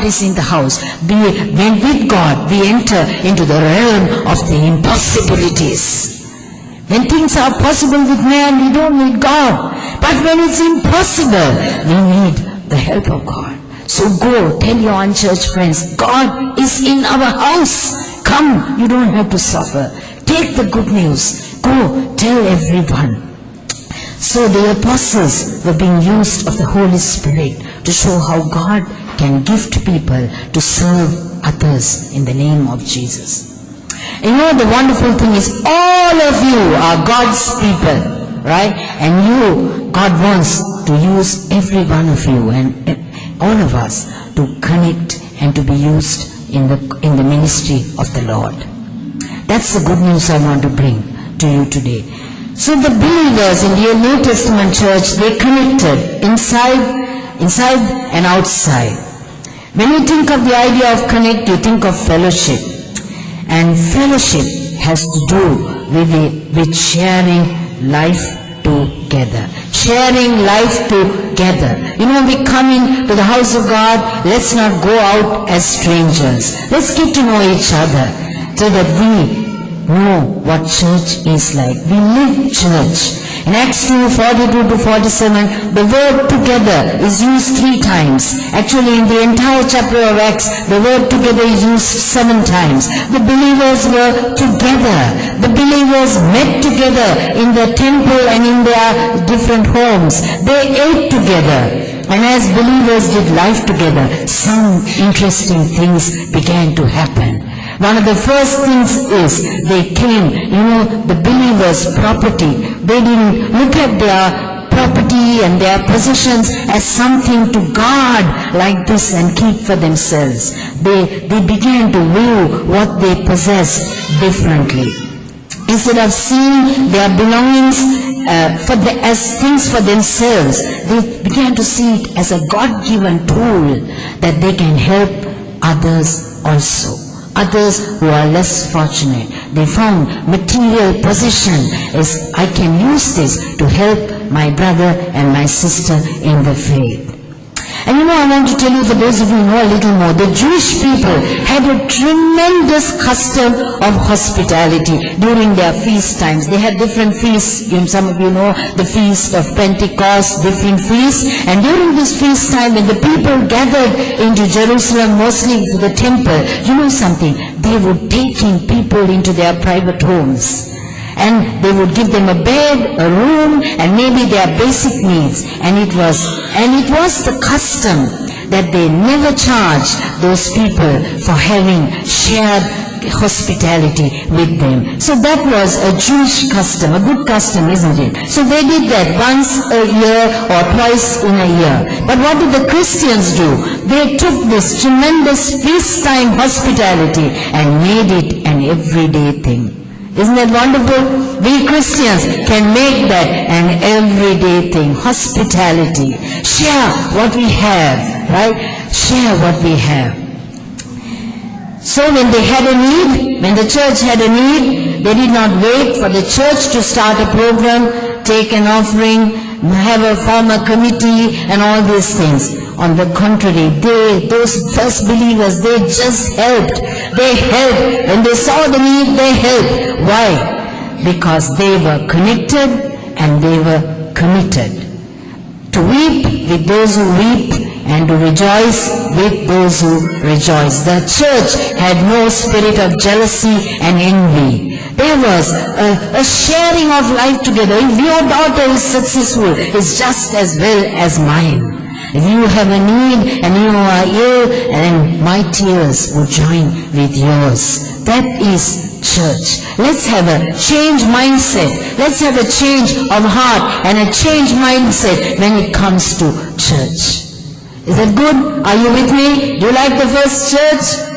is in the house. When with God, we enter into the realm of the impossibilities. When things are possible with man, we don't need God. But when it's impossible, we need the help of God. So go, tell your unchurched friends, God is in our house. Come, you don't have to suffer. Take the good news. Go, tell everyone. So the apostles were being used of the Holy Spirit to show how God can gift people to serve others in the name of Jesus. You know, the wonderful thing is all of you are God's people, right? And you, God wants to use every one of you and all of us to connect and to be used in the ministry of the Lord. That's the good news I want to bring to you today. So the believers in the New Testament church, they connected inside and outside. When you think of the idea of connect, you think of fellowship. And fellowship has to do with sharing life together. Sharing life together. You know, we come into the house of God, let's not go out as strangers. Let's get to know each other so that we know what church is like. We live church. In Acts 2:42 to 47, the word together is used 3 times. Actually, in the entire chapter of Acts, the word together is used 7 times. The believers were together. The believers met together in the temple and in their different homes. They ate together. And as believers did life together, some interesting things began to happen. One of the first things is they came, the believers' property. They didn't look at their property and their possessions as something to guard like this and keep for themselves. They began to view what they possessed differently. Instead of seeing their belongings as things for themselves, they began to see it as a God-given tool that they can help others also. Others who are less fortunate. They found material possession as I can use this to help my brother and my sister in the faith. And I want to tell you, for those of you who know a little more, the Jewish people had a tremendous custom of hospitality during their feast times. They had different feasts. Some of you know the feast of Pentecost, different feasts. And during this feast time, when the people gathered into Jerusalem, mostly to the temple, you know something? They would take in people into their private homes. And they would give them a bed, a room, and maybe their basic needs. And it was the custom that they never charged those people for having shared hospitality with them. So that was a Jewish custom, a good custom, isn't it? So they did that once a year or twice in a year. But what did the Christians do? They took this tremendous feast time hospitality and made it an everyday thing. Isn't that wonderful? We Christians can make that an everyday thing. Hospitality. Share what we have, right? Share what we have. So when they had a need, when the church had a need, they did not wait for the church to start a program, take an offering, form a committee and all these things. On the contrary, those first believers, they just helped. They helped. When they saw the need, they helped. Why? Because they were connected and they were committed. To weep with those who weep and to rejoice with those who rejoice. The church had no spirit of jealousy and envy. There was a sharing of life together. If your daughter is successful, it's just as well as mine. If you have a need and you are ill, then my tears will join with yours. That is church. Let's have a change mindset. Let's have a change of heart and a change mindset when it comes to church. Is that good? Are you with me? Do you like the first church?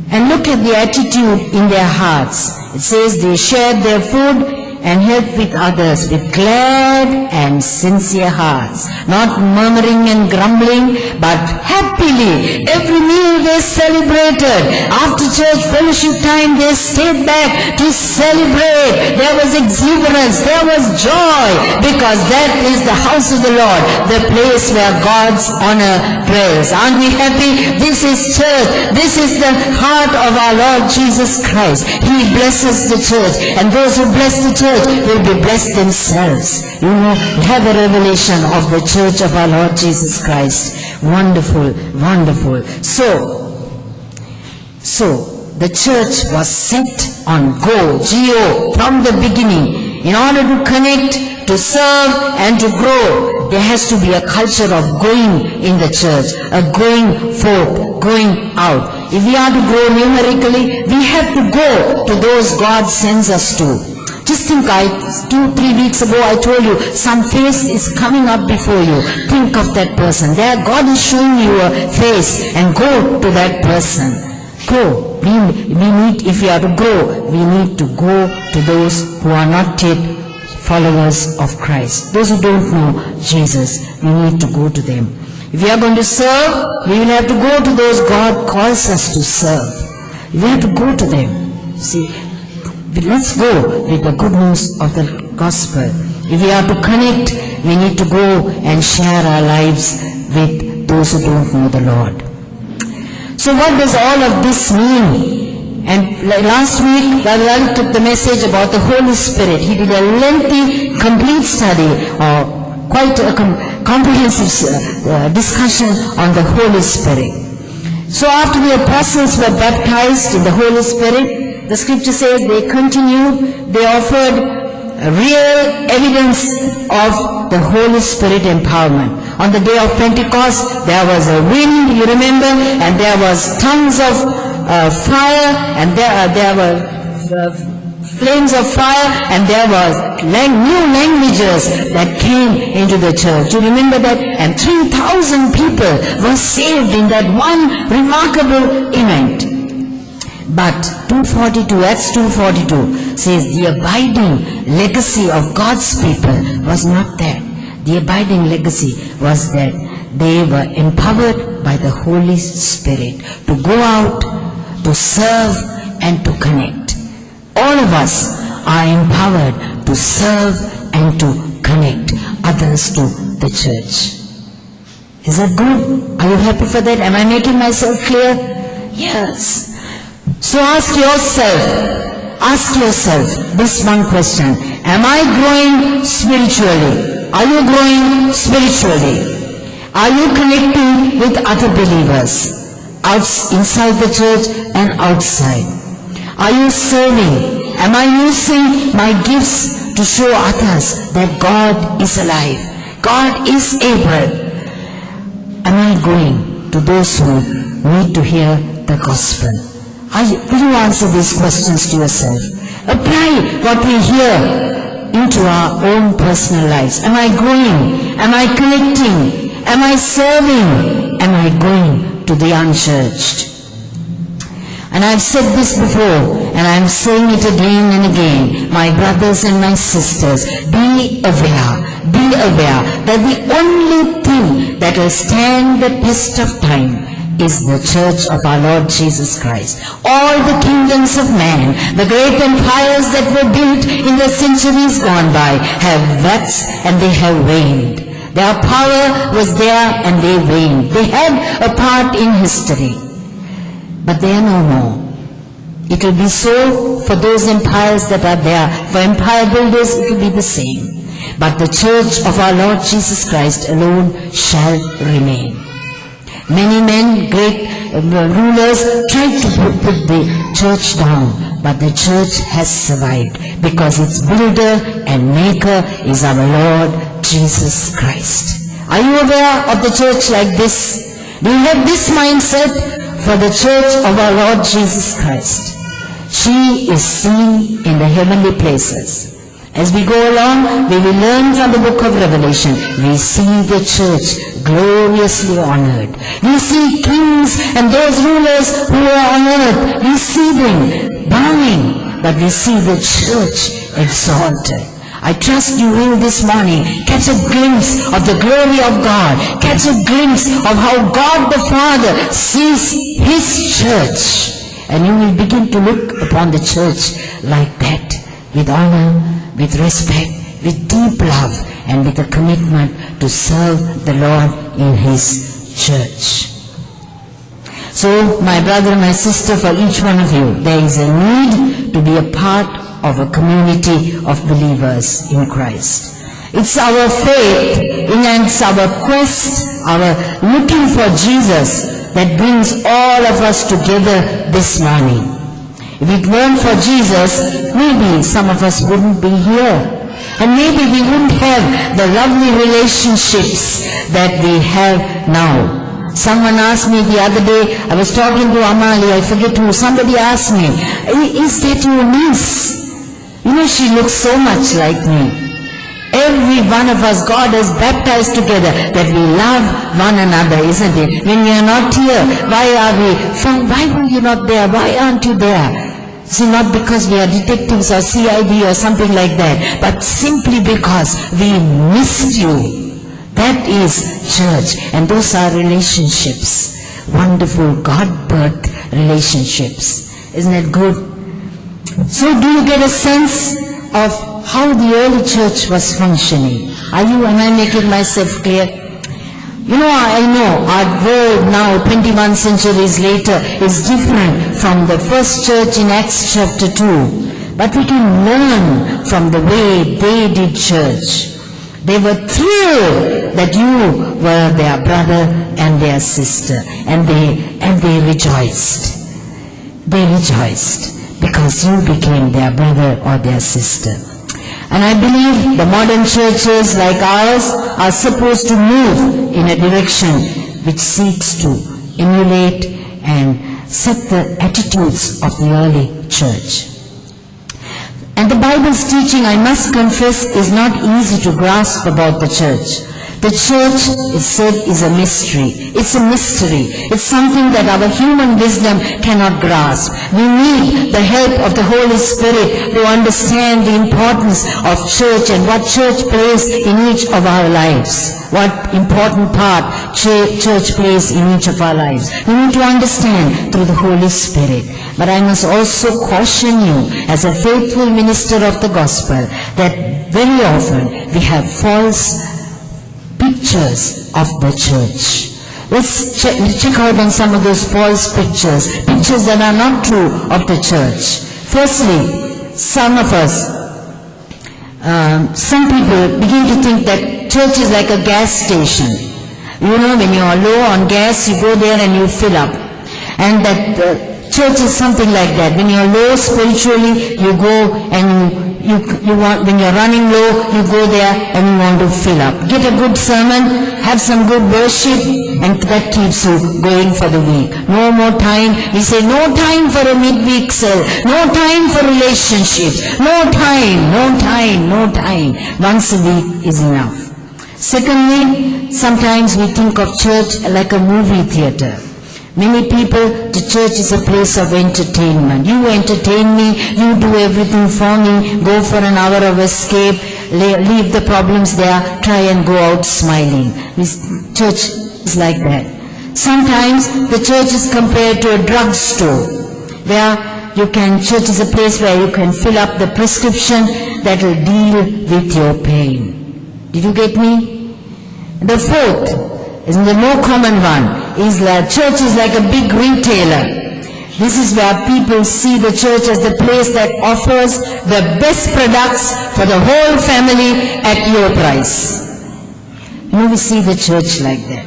And look at the attitude in their hearts. It says they shared their food and help with others with glad and sincere hearts, not murmuring and grumbling, but happily. Every meal they celebrated. After church fellowship time, they stayed back to celebrate. There was exuberance, there was joy, because that is the house of the Lord, the place where God's honor dwells. Aren't we happy? This is church. This is the heart of our Lord Jesus Christ. He blesses the church, and those who bless the church will be blessed themselves. You know, have a revelation of the church of our Lord Jesus Christ. Wonderful, wonderful. So the church was set on go, G-O, from the beginning. In order to connect, to serve, and to grow, there has to be a culture of going in the church, a going forth, going out. If we are to grow numerically, we have to go to those God sends us to. Just think, 2-3 weeks ago I told you, some face is coming up before you. Think of that person. There God is showing you a face, and go to that person. Go. We need, if we are to grow, we need to go to those who are not yet followers of Christ. Those who don't know Jesus, we need to go to them. If we are going to serve, we will have to go to those God calls us to serve. We have to go to them. See, let's go with the good news of the gospel. If we are to connect, we need to go and share our lives with those who don't know the Lord. So what does all of this mean? And last week, Brother took the message about the Holy Spirit. He did a lengthy, complete study, or quite a comprehensive discussion on the Holy Spirit. So after the apostles were baptized in the Holy Spirit, the scripture says they continued, they offered real evidence of the Holy Spirit empowerment. On the day of Pentecost, there was a wind, you remember, and there was tongues of fire, and there were flames of fire, and there was new languages that came into the church. You remember that? And 3,000 people were saved in that one remarkable event. But Acts 2:42 says the abiding legacy of God's people was not that. The abiding legacy was that they were empowered by the Holy Spirit to go out, to serve, and to connect. All of us are empowered to serve and to connect others to the church. Is that good? Are you happy for that? Am I making myself clear? Yes. So ask yourself this one question. Am I growing spiritually? Are you growing spiritually? Are you connecting with other believers inside the church and outside? Are you serving? Am I using my gifts to show others that God is alive? God is able. Am I going to those who need to hear the gospel? Will you answer these questions to yourself? Apply what we hear into our own personal lives. Am I growing? Am I connecting? Am I serving? Am I going to the unchurched? And I've said this before, and I'm saying it again and again. My brothers and my sisters, be aware that the only thing that will stand the test of time is the church of our Lord Jesus Christ. All the kingdoms of man, the great empires that were built in the centuries gone by, have waxed and they have waned. Their power was there and they waned. They had a part in history, but they are no more. It will be so for those empires that are there. For empire builders, it will be the same. But the church of our Lord Jesus Christ alone shall remain. Many men, great rulers, tried to put the church down, but the church has survived because its builder and maker is our Lord Jesus Christ. Are you aware of the church like this? Do you have this mindset for the church of our Lord Jesus Christ? She is seen in the heavenly places. As we go along, we will learn from the book of Revelation. We see the church gloriously honored. We see kings and those rulers who are on earth. We see them bowing, but we see the church exalted. I trust you will this morning catch a glimpse of the glory of God. Catch a glimpse of how God the Father sees His church. And you will begin to look upon the church like that, with honor, with respect, with deep love, and with a commitment to serve the Lord in His church. So, my brother, my sister, for each one of you, there is a need to be a part of a community of believers in Christ. It's our faith, and it's our quest, our looking for Jesus that brings all of us together this morning. If it weren't for Jesus, maybe some of us wouldn't be here. And maybe we wouldn't have the lovely relationships that we have now. Someone asked me the other day, I was talking to Amali, I forget who, somebody asked me, is that your niece? You know, she looks so much like me. Every one of us, God has baptized together that we love one another, isn't it? When we are not here, why are we? Why were you not there? Why aren't you there? See, not because we are detectives or CID or something like that, but simply because we missed you. That is church, and those are relationships. Wonderful God-birthed relationships. Isn't it good? So do you get a sense of how the early church was functioning? Am I making myself clear? You know, I know our world now, 21 centuries later, is different from the first church in Acts chapter 2. But we can learn from the way they did church. They were thrilled that you were their brother and their sister, and they rejoiced. They rejoiced because you became their brother or their sister. And I believe the modern churches like ours are supposed to move in a direction which seeks to emulate and set the attitudes of the early church. And the Bible's teaching, I must confess, is not easy to grasp about the church. The church, it said, is a mystery. It's a mystery. It's something that our human wisdom cannot grasp. We need the help of the Holy Spirit to understand the importance of church and what church plays in each of our lives. What important part church plays in each of our lives. We need to understand through the Holy Spirit. But I must also caution you as a faithful minister of the gospel that very often we have false pictures of the church. Let's check out on some of those false pictures that are not true of the church. Firstly, some people begin to think that church is like a gas station. You know, when you are low on gas, you go there and you fill up. And that church is something like that. When you are low spiritually, you go and when you're running low, you go there and you want to fill up. Get a good sermon, have some good worship, and that keeps you going for the week. No more time. We say no time for a midweek cell. No time for relationships. No time. Once a week is enough. Secondly, sometimes we think of church like a movie theater. Many people, the church is a place of entertainment. You entertain me, you do everything for me, go for an hour of escape, leave the problems there, try and go out smiling. This church is like that. Sometimes the church is compared to a drugstore, where church is a place where you can fill up the prescription that will deal with your pain. Did you get me? The fourth, is the more common one, is that church is like a big retailer. This is where people see the church as the place that offers the best products for the whole family at your price. You will see the church like that.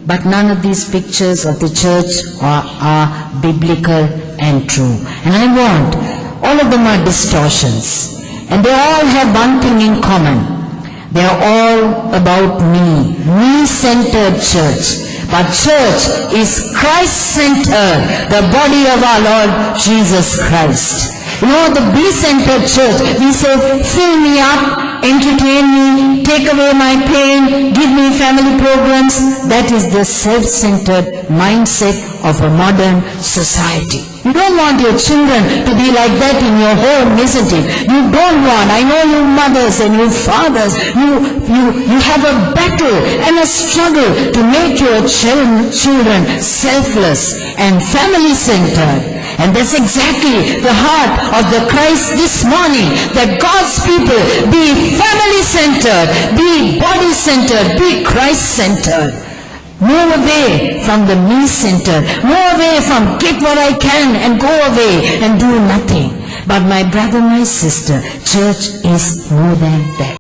But none of these pictures of the church are biblical and true. And I want, all of them are distortions. And they all have one thing in common. They are all about me-centered church. But church is Christ-centered, the body of our Lord Jesus Christ. You know, the be-centered church, we say, fill me up, entertain me, take away my pain, give me family programs. That is the self-centered mindset of a modern society. You don't want your children to be like that in your home, isn't it? You don't want. I know you mothers and you fathers, you have a battle and a struggle to make your children selfless and family-centered. And that's exactly the heart of the Christ this morning, that God's people be family-centered, be body-centered, be Christ-centered. Move away from the me-centered. Move away from get what I can and go away and do nothing. But my brother, my sister, church is more than that.